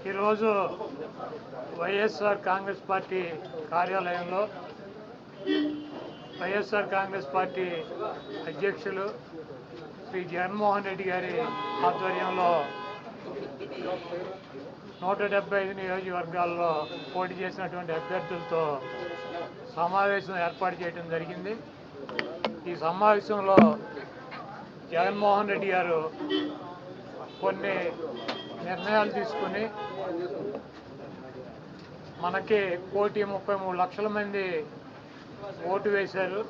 ఈరోజు వైఎస్ఆర్ కాంగ్రెస్ పార్టీ కార్యాలయంలో వైఎస్ఆర్ కాంగ్రెస్ పార్టీ అధ్యక్షులు శ్రీ జగన్మోహన్ రెడ్డి గారి ఆధ్వర్యంలో 175 నియోజకవర్గాల్లో పోటీ చేసినటువంటి అభ్యర్థులతో సమావేశం ఏర్పాటు చేయడం జరిగింది. ఈ సమావేశంలో జగన్మోహన్ రెడ్డి గారు కొన్ని నిర్ణయాలు తీసుకుని మనకి 1,33,00,000 మంది ఓటు వేశారు.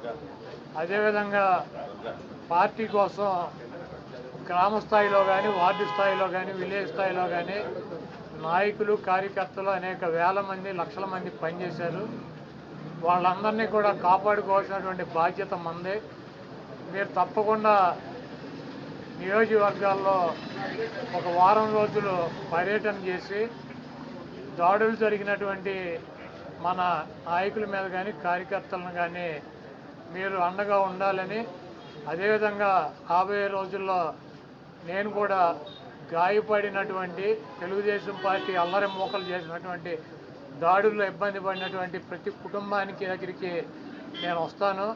అదేవిధంగా పార్టీ కోసం గ్రామ స్థాయిలో కానీ, వార్డు స్థాయిలో కానీ, విలేజ్ స్థాయిలో కానీ నాయకులు, కార్యకర్తలు అనేక వేల మంది, లక్షల మంది పనిచేశారు. వాళ్ళందరినీ కూడా కాపాడుకోవాల్సినటువంటి బాధ్యత మందే. మీరు తప్పకుండా నియోజకవర్గాల్లో ఒక వారం రోజులు పర్యటన చేసి దాడులు జరిగినటువంటి మన నాయకుల మీద కానీ, కార్యకర్తలను కానీ మీరు అండగా ఉండాలని, అదేవిధంగా రాబోయే రోజుల్లో నేను కూడా గాయపడినటువంటి తెలుగుదేశం పార్టీ అల్లరి మూకలు చేసినటువంటి దాడుల్లో ఇబ్బంది పడినటువంటి ప్రతి కుటుంబానికి దగ్గరికి నేను వస్తాను,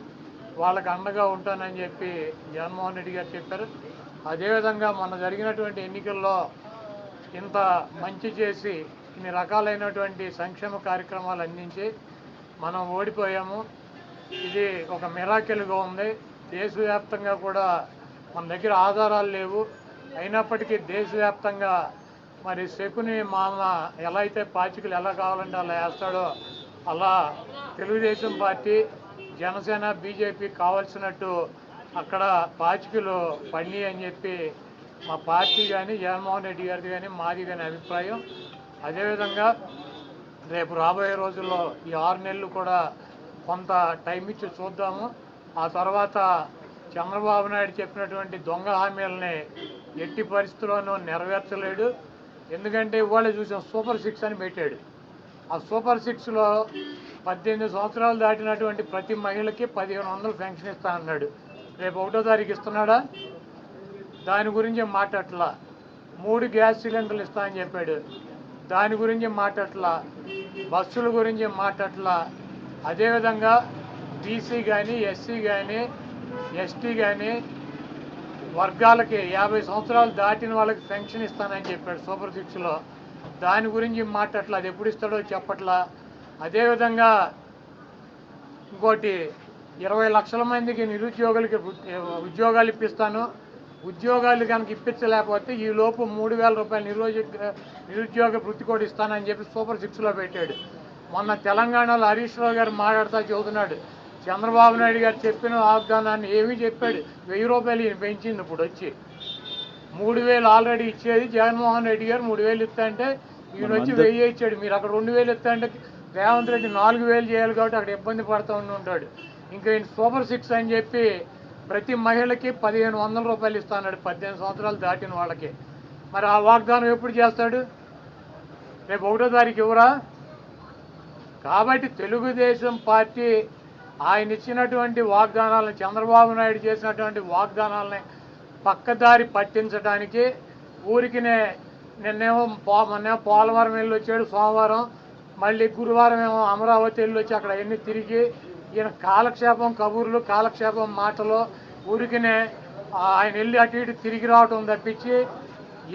వాళ్ళకి అండగా ఉంటానని చెప్పి జగన్మోహన్ రెడ్డి గారు చెప్పారు. అదేవిధంగా మొన్న జరిగినటువంటి ఎన్నికల్లో ఇంత మంచి చేసి ఇన్ని రకాలైనటువంటి సంక్షేమ కార్యక్రమాలు అందించి మనం ఓడిపోయాము. ఇది ఒక మిరాకిల్గా ఉంది. దేశవ్యాప్తంగా కూడా మన దగ్గర ఆధారాలు లేవు, అయినప్పటికీ దేశవ్యాప్తంగా మరి శకుని మామ ఎలా అయితే పాచికలు ఎలా కావాలంటే అలా వేస్తాడో అలా తెలుగుదేశం పార్టీ, జనసేన, బీజేపీ కావాల్సినట్టు అక్కడ పాచికలు పడి అని చెప్పి మా పార్టీ కానీ, జగన్మోహన్ రెడ్డి గారిది కానీ, మాది కానీ అభిప్రాయం. అదేవిధంగా రేపు రాబోయే రోజుల్లో ఈ 6 నెలలు కూడా కొంత టైం ఇచ్చి చూద్దాము. ఆ తర్వాత చంద్రబాబు నాయుడు చెప్పినటువంటి దొంగ హామీలని ఎట్టి పరిస్థితుల్లోనూ నెరవేర్చలేడు. ఎందుకంటే ఇవాళ చూసాం, సూపర్ 6 అని పెట్టాడు. ఆ సూపర్ 6లో 18 సంవత్సరాలు దాటినటువంటి ప్రతి మహిళకి 1,500 పెన్షన్ ఇస్తా అన్నాడు. రేపు 1వ తారీఖు ఇస్తున్నాడా? దాని గురించి మాట్లాడట్లా. 3 గ్యాస్ సిలిండర్లు ఇస్తా అని చెప్పాడు, దాని గురించి మాట్లాడట్లా. బస్సుల గురించి మాట్లాడట్లా. అదేవిధంగా బీసీ కానీ, ఎస్సీ కానీ, ఎస్టీ కానీ వర్గాలకి 50 సంవత్సరాలు దాటిన వాళ్ళకి పెన్షన్ ఇస్తానని చెప్పాడు సూపర్ 6లో, దాని గురించి మాట్లాడట్లా. అది ఎప్పుడు ఇస్తాడో చెప్పట్లా. అదేవిధంగా ఇంకోటి 20 లక్షల మందికి నిరుద్యోగులకి ఉద్యోగాలు ఇప్పిస్తాను, ఉద్యోగాలు కనుక ఇప్పించలేకపోతే ఈ లోపు 3,000 రూపాయలు నిరుద్యోగ వృత్తి కూడా ఇస్తానని చెప్పి సూపర్ 6లో పెట్టాడు. మొన్న తెలంగాణలో హరీష్ రావు గారు మాట్లాడుతూ చెబుతున్నాడు, చంద్రబాబు నాయుడు గారు చెప్పిన వాగ్దానాన్ని ఏమీ చెప్పాడు. 1,000 రూపాయలు ఈయన పెంచింది. ఇప్పుడు వచ్చి 3,000 ఆల్రెడీ ఇచ్చేది జగన్మోహన్ రెడ్డి గారు. 3,000 ఇస్తా అంటే ఈయన వచ్చి 1,000 ఇచ్చాడు. మీరు అక్కడ 2,000 ఇస్తా అంటే రేవంత్ రెడ్డి 4,000 చేయాలి కాబట్టి అక్కడ ఇబ్బంది పడుతూ ఉంటాడు. ఇంకా ఈయన సూపర్ 6 అని చెప్పి ప్రతి మహిళకి 1,500 రూపాయలు ఇస్తా అన్నాడు 18 సంవత్సరాలు దాటిన వాళ్ళకి. మరి ఆ వాగ్దానం ఎప్పుడు చేస్తాడు? రేపు 1వ తారీఖు ఇవ్వరా? కాబట్టి తెలుగుదేశం పార్టీ ఆయన ఇచ్చినటువంటి వాగ్దానాలను, చంద్రబాబు నాయుడు చేసినటువంటి వాగ్దానాలని పక్కదారి పట్టించడానికి ఊరికినే నిన్నేమో పోలవరం వెళ్ళి వచ్చాడు సోమవారం, మళ్ళీ గురువారం ఏమో అమరావతి వెళ్ళి వచ్చి అక్కడ ఎన్ని తిరిగి ఈయన కాలక్షేపం కబుర్లు, కాలక్షేపం మాటలు, ఊరికినే ఆయన వెళ్ళి అటు ఇటు తిరిగి రావటం తప్పించి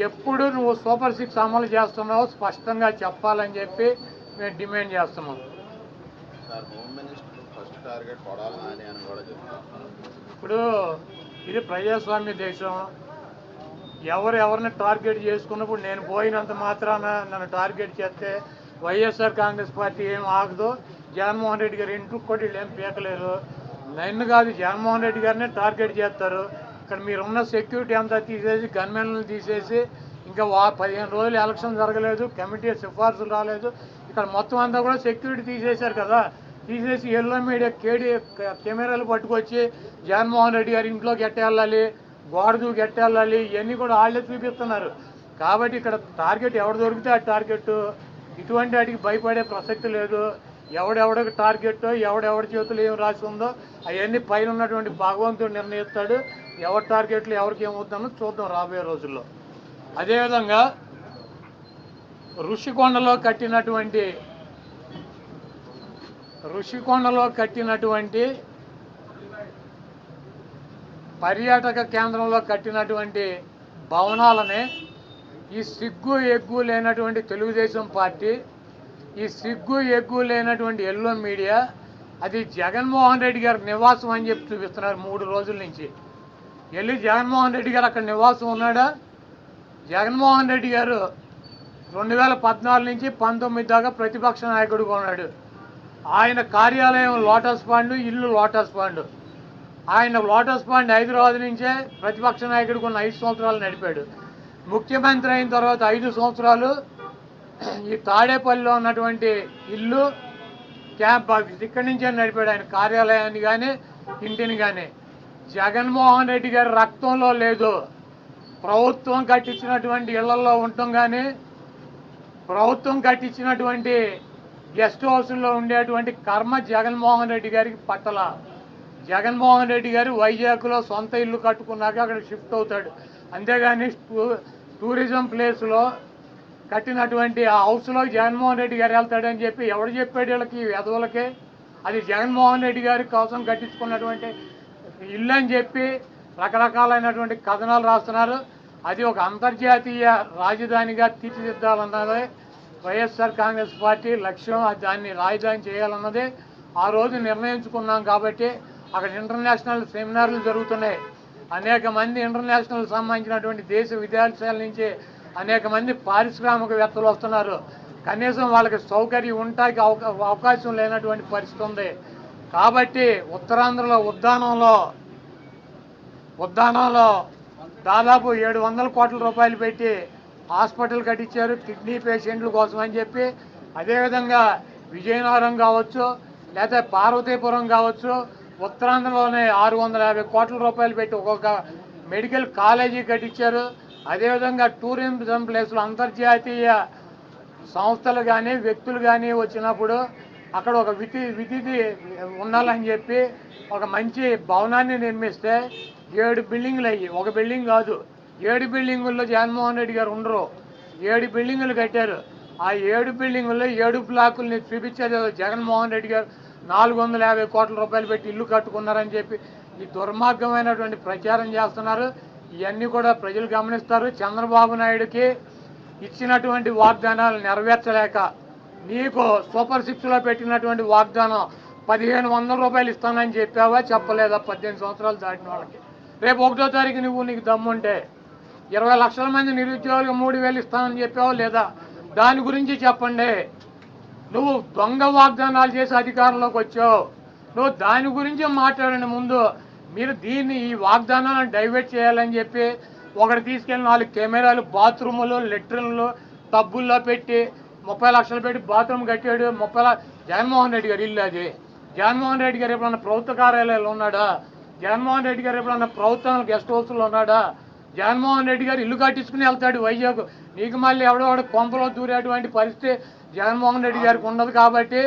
ఎప్పుడు నువ్వు సూపర్ 6 అమలు చేస్తున్నావో స్పష్టంగా చెప్పాలని చెప్పి మేము డిమాండ్ చేస్తున్నాం. ఇప్పుడు ఇది ప్రజాస్వామ్య దేశం. ఎవరిని టార్గెట్ చేసుకున్నప్పుడు నేను పోయినంత మాత్రాన నన్ను టార్గెట్ చేస్తే వైఎస్ఆర్ కాంగ్రెస్ పార్టీ ఏం ఆగదు. జగన్మోహన్ రెడ్డి గారు ఇంటికి కూడా వీళ్ళు ఏం పీకలేరు. నన్ను కాదు, జగన్మోహన్ రెడ్డి గారినే టార్గెట్ చేస్తారు. ఇక్కడ మీరున్న సెక్యూరిటీ అంతా తీసేసి, గన్మెన్లను తీసేసి, ఇంకా 15 రోజులు ఎలక్షన్ జరగలేదు, కమిటీ సిఫార్సులు రాలేదు, ఇక్కడ మొత్తం అంతా కూడా సెక్యూరిటీ తీసేశారు కదా. తీసేసి ఎల్లో మీడియా కెమెరాలు పట్టుకొచ్చి జగన్మోహన్ రెడ్డి గారి ఇంట్లోకి ఎట్టేళ్ళాలి, గోడ దూకి ఎట్టేళ్ళాలి, ఇవన్నీ కూడా వాళ్ళే చూపిస్తున్నారు. కాబట్టి ఇక్కడ టార్గెట్ ఎవరు దొరికితే ఆ టార్గెట్. ఇటువంటి వాటికి భయపడే ప్రసక్తి లేదు. ఎవడెవడికి టార్గెట్, ఎవడెవడి చేతులు ఏం రాసి ఉందో అవన్నీ పైన ఉన్నటువంటి భగవంతుడు నిర్ణయిస్తాడు. ఎవరి టార్గెట్లు ఎవరికి ఏమవుతుందో చూద్దాం రాబోయే రోజుల్లో. అదేవిధంగా ఋషికొండలో కట్టినటువంటి పర్యాటక కేంద్రంలో కట్టినటువంటి భవనాలనే ఈ సిగ్గు ఎగ్గు లేనటువంటి తెలుగుదేశం పార్టీ, ఈ సిగ్గు ఎగ్గు లేనటువంటి ఎల్లో మీడియా అది జగన్మోహన్ రెడ్డి గారి నివాసం అని చెప్పి చూపిస్తున్నారు 3 రోజుల నుంచి. వెళ్ళి జగన్మోహన్ రెడ్డి గారు అక్కడ నివాసం ఉన్నాడా? జగన్మోహన్ రెడ్డి గారు 2014 నుంచి 19 దాకా ప్రతిపక్ష నాయకుడిగా ఉన్నాడు. ఆయన కార్యాలయం లోటస్ పాండ్, ఇల్లు లోటస్ పాండ్. ఆయన లోటస్ పాండ్ హైదరాబాద్ నుంచే ప్రతిపక్ష నాయకుడికి ఉన్న 5 సంవత్సరాలు నడిపాడు. ముఖ్యమంత్రి అయిన తర్వాత 5 సంవత్సరాలు ఈ తాడేపల్లిలో ఉన్నటువంటి ఇల్లు క్యాంప్ ఆఫీస్ ఇక్కడి నుంచే నడిపాడు ఆయన కార్యాలయాన్ని కానీ ఇంటిని కానీ. జగన్మోహన్ రెడ్డి గారి రక్తంలో లేదు. ప్రభుత్వం కట్టించినటువంటి ఇళ్లలో ఉండటం కానీ, ప్రభుత్వం కట్టించినటువంటి గెస్ట్ హౌస్లో ఉండేటువంటి కర్మ జగన్మోహన్ రెడ్డి గారికి పట్టల. జగన్మోహన్ రెడ్డి గారు వైజాగ్లో సొంత ఇల్లు కట్టుకున్నాక అక్కడ షిఫ్ట్ అవుతాడు. అంతేగాని టూరిజం ప్లేస్లో కట్టినటువంటి ఆ హౌస్లో జగన్మోహన్ రెడ్డి గారు వెళ్తాడని చెప్పి ఎవడు చెప్పాడు వీళ్ళకి, వెధవులకే? అది జగన్మోహన్ రెడ్డి గారి కోసం కట్టించుకున్నటువంటి ఇల్లు అని చెప్పి రకరకాలైనటువంటి కథనాలు రాస్తున్నారు. అది ఒక అంతర్జాతీయ రాజధానిగా తీర్చిదిద్దాలన్నదే వైఎస్ఆర్ కాంగ్రెస్ పార్టీ లక్ష్యం. దాన్ని రాజధాని చేయాలన్నదే ఆ రోజు నిర్ణయించుకున్నాం. కాబట్టి అక్కడ ఇంటర్నేషనల్ సెమినార్లు జరుగుతున్నాయి. అనేక మంది ఇంటర్నేషనల్ సంబంధించినటువంటి దేశ విదేశాల నుంచి అనేక మంది పారిశ్రామికవేత్తలు వస్తున్నారు. కనీసం వాళ్ళకి సౌకర్యం ఉండటానికి అవకాశం లేనటువంటి పరిస్థితి ఉంది. కాబట్టి ఉత్తరాంధ్రలో ఉద్దానంలో దాదాపు 700 కోట్ల రూపాయలు పెట్టి హాస్పిటల్ కట్టించారు కిడ్నీ పేషెంట్ల కోసం అని చెప్పి. అదేవిధంగా విజయనగరం కావచ్చు, లేదా పార్వతీపురం కావచ్చు, ఉత్తరాంధ్రలోనే 650 కోట్ల రూపాయలు పెట్టి ఒక్కొక్క మెడికల్ కాలేజీ కట్టించారు. అదేవిధంగా టూరిజం ప్లేస్లో అంతర్జాతీయ సంస్థలు కానీ వ్యక్తులు కానీ వచ్చినప్పుడు అక్కడ ఒక విధి ఉండాలని చెప్పి ఒక మంచి భవనాన్ని నిర్మిస్తే 7 బిల్డింగులు అయ్యి, ఒక బిల్డింగ్ కాదు 7 బిల్డింగుల్లో జగన్మోహన్ రెడ్డి గారు ఉండరు. 7 బిల్డింగులు కట్టారు. ఆ 7 బిల్డింగుల్లో 7 బ్లాకుల్ని చూపించేది జగన్మోహన్ రెడ్డి గారు 450 కోట్ల రూపాయలు పెట్టి ఇల్లు కట్టుకున్నారని చెప్పి ఈ దుర్మార్గమైనటువంటి ప్రచారం చేస్తున్నారు. ఇవన్నీ కూడా ప్రజలు గమనిస్తారు. చంద్రబాబు నాయుడుకి ఇచ్చినటువంటి వాగ్దానాలు నెరవేర్చలేక నీకు సూపర్ 6లో పెట్టినటువంటి వాగ్దానం 1500 రూపాయలు ఇస్తానని చెప్పావా, చెప్పలేదా? 18 సంవత్సరాలు దాటిన వాళ్ళకి రేపు 1వ తారీఖు నీకు దమ్ముంటే 20 లక్షల మంది నిరుద్యోగులకు 3000 ఇస్తానని చెప్పావా లేదా? దాని గురించి చెప్పండి. నువ్వు దొంగ వాగ్దానాలు చేసి అధికారంలోకి వచ్చావు. నువ్వు దాని గురించి మాట్లాడండి. ముందు మీరు ఈ వాగ్దానాలను డైవర్ట్ చేయాలని చెప్పి ఒకటి తీసుకెళ్ళి 4 కెమెరాలు బాత్రూములు లెట్రిన్లు టబ్బుల్లో పెట్టి 30 లక్షలు పెట్టి బాత్రూమ్ కట్టాడు. జగన్మోహన్ రెడ్డి గారు ఇల్లు అది. జగన్మోహన్ రెడ్డి గారు ఎప్పుడన్నా ప్రభుత్వ కార్యాలయాలు ఉన్నాడా? జగన్మోహన్ రెడ్డి గారు ఎప్పుడన్నా ప్రభుత్వ గెస్ట్ హౌస్లో ఉన్నాడా? జగన్మోహన్ రెడ్డి గారు ఇల్లు కట్టించుకుని వెళ్తాడు వైజాగ్. నీకు మళ్ళీ ఎవడో కొంపలో దూరేటువంటి పరిస్థితి జగన్మోహన్ రెడ్డి గారికి ఉండదు. కాబట్టి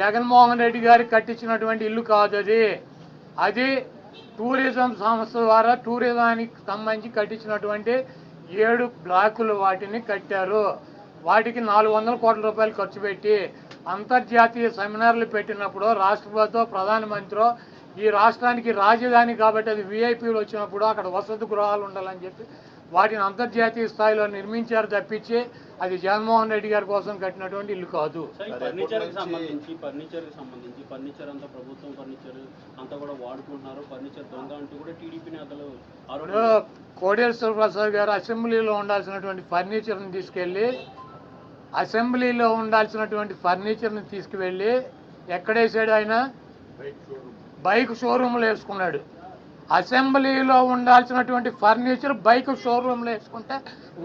జగన్మోహన్ రెడ్డి గారికి కట్టించినటువంటి ఇల్లు కాదు అది టూరిజం సంస్థ ద్వారా టూరిజానికి సంబంధించి కట్టించినటువంటి 7 బ్లాకులు వాటిని కట్టారు. వాటికి 400 కోట్ల రూపాయలు ఖర్చు పెట్టి అంతర్జాతీయ సెమినార్లు పెట్టినప్పుడు రాష్ట్రపతితో ప్రధానమంత్రి ఈ రాష్ట్రానికి రాజధాని కాబట్టి అది విఐపీలు వచ్చినప్పుడు అక్కడ వసతి గృహాలు ఉండాలని చెప్పి వాటిని అంతర్జాతీయ స్థాయిలో నిర్మించారు తప్పించి అది జగన్మోహన్ రెడ్డి గారి కోసం కట్టినటువంటి ఇల్లు కాదు. ఫర్నిచర్కి సంబంధించి ఫర్నిచర్ అంతా ప్రభుత్వం ఫర్నిచర్ అంతా కూడా వాడుకుంటున్నారు. ఫర్నిచర్ దొంగ అంటూ కూడా టీడీపీ నేతలు కోడేశ్వర ప్రసాద్ గారు అసెంబ్లీలో ఉండాల్సినటువంటి ఫర్నిచర్ని తీసుకువెళ్ళి ఎక్కడేసాడు? ఆయన బైక్ షోరూమ్లో వేసుకున్నాడు. అసెంబ్లీలో ఉండాల్సినటువంటి ఫర్నిచర్ బైక్ షోరూమ్లో వేసుకుంటే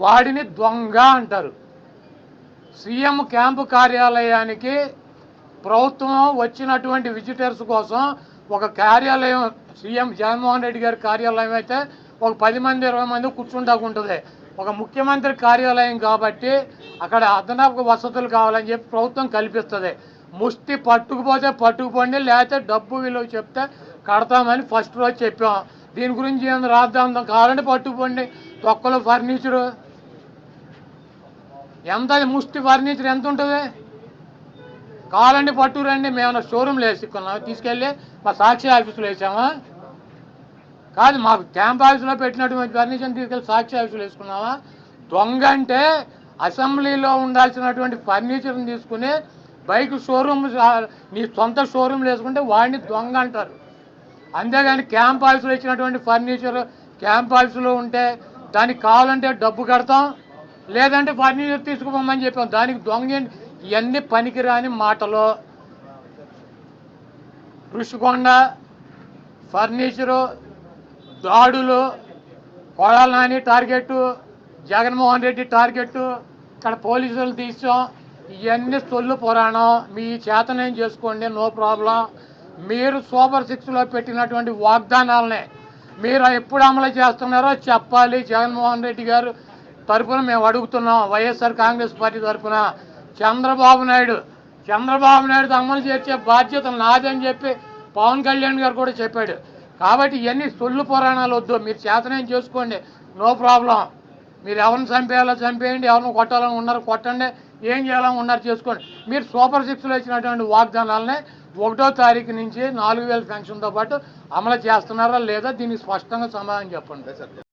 వాడిని దొంగ అంటారు. సీఎం క్యాంపు కార్యాలయానికి ప్రభుత్వం వచ్చినటువంటి విజిటర్స్ కోసం ఒక కార్యాలయం సీఎం జగన్మోహన్ రెడ్డి గారి కార్యాలయం అయితే ఒక 10 మంది 20 మంది కూర్చుంటాకుంటుంది. ఒక ముఖ్యమంత్రి కార్యాలయం కాబట్టి అక్కడ అదనపు వసతులు కావాలని చెప్పి ప్రభుత్వం కల్పిస్తుంది. ముష్టి పట్టుకుపోతే పట్టుకుపోండి, లేకపోతే డబ్బు విలువ చెప్తే కడతామని ఫస్ట్ రోజు చెప్పాం. దీని గురించి ఏమైనా రాద్దాం కావాలంటే పట్టుకుపోండి. తొక్కలో ఫర్నిచరు ఎంత అది ముష్టి ఫర్నిచర్ ఎంత ఉంటుంది? కావాలండి పట్టురండి, మేము షోరూమ్లో వేసుకున్నాం, తీసుకెళ్ళి మా సాక్షి ఆఫీసులో వేసామా? కాదు, మాకు క్యాంప్ ఆఫీసులో పెట్టినటువంటి ఫర్నిచర్ని తీసుకెళ్ళి సాక్షి ఆఫీసులో వేసుకున్నామా? దొంగ అంటే అసెంబ్లీలో ఉండాల్సినటువంటి ఫర్నిచర్ని తీసుకుని బైక్ షోరూమ్, నీ సొంత షోరూమ్లో వేసుకుంటే వాడిని దొంగ అంటారు. అంతేగాని క్యాంప్ ఆఫీసులో ఇచ్చినటువంటి ఫర్నిచర్ క్యాంప్ ఆఫీసులో ఉంటే దానికి కావాలంటే డబ్బు కడతాం, లేదంటే ఫర్నిచర్ తీసుకుపోమని చెప్పాం. దానికి దొంగ ఇవన్నీ పనికిరాని మాటలు. ఋషికొండ ఫర్నిచరు, దాడులు, కొడాల నాని టార్గెట్, జగన్మోహన్ రెడ్డి టార్గెట్, ఇక్కడ పోలీసులు తీసాం, ఇవన్నీ సొల్లు పురాణం. మీ చేతనేం చేసుకోండి, నో ప్రాబ్లం. మీరు సూపర్ 6లో పెట్టినటువంటి వాగ్దానాలనే మీరు ఎప్పుడు అమలు చేస్తున్నారో చెప్పాలి. జగన్మోహన్ రెడ్డి గారు తరఫున మేము అడుగుతున్నాం, వైఎస్ఆర్ కాంగ్రెస్ పార్టీ తరఫున. చంద్రబాబు నాయుడు అమలు చేసే బాధ్యత నాదని చెప్పి పవన్ కళ్యాణ్ గారు కూడా చెప్పాడు. కాబట్టి ఇవన్నీ సొల్లు పురాణాలు వద్దు, మీరు చేతనేం చేసుకోండి, నో ప్రాబ్లం. మీరు ఎవరిని చంపేయాలో చంపేయండి, ఎవరిని కొట్టాలని ఉన్నారు కొట్టండి, ఏం చేయాలని ఉన్నారు చేసుకోండి. మీరు సూపర్ 6లో ఇచ్చినటువంటి వాగ్దానాలనే 1వ తారీఖు నుంచి 4000 పెన్షన్తో పాటు అమలు చేస్తున్నారా లేదా? దీనికి స్పష్టంగా సమాధానం చెప్పండి.